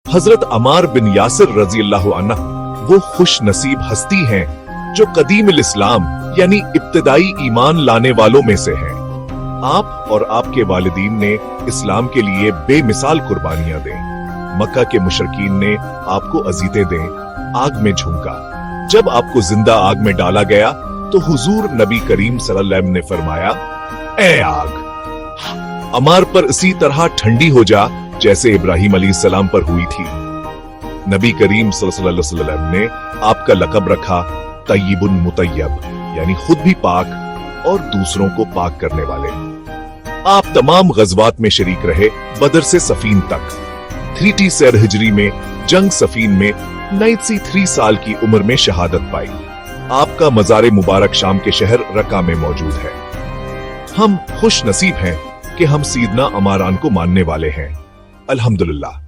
हजरत अमार बिन यासिर रजी अल्लाह अन्हु वो खुश नसीब हस्ती हैं जो कदीम इस्लाम यानी इब्तदाई ईमान लाने वालों में से हैं। आप और आपके वालिदीन ने इस्लाम के लिए बेमिसाल कुर्बानियां दें। मक्का के मुशरकीन ने आपको अजीतें दें आग में झोंका। जब आपको जिंदा आग में डाला गया तो हुजूर नबी करीम सल्लल्लाहु अलैहि वसल्लम ने फरमाया, ए आग, अमार पर इसी तरह ठंडी हो जा जैसे इब्राहिम अलैहिस्सलाम पर हुई थी। नबी करीम सल्लल्लाहु अलैहि वसल्लम ने आपका लक़ब रखा तय्यिबुन मुतय्यब, यानी खुद भी पाक और दूसरों को पाक करने वाले। आप तमाम गज़वात में शरीक रहे, बदर से सफीन तक। 3T सैर हिजरी में जंग सफीन में 93 साल की उम्र में शहादत पाई। आपका मज़ार मुबारक शाम के शहर रका में मौजूद है। हम खुश नसीब हैं कि हम सीदना अमारान को मानने वाले हैं। अल्हम्दुलिल्लाह।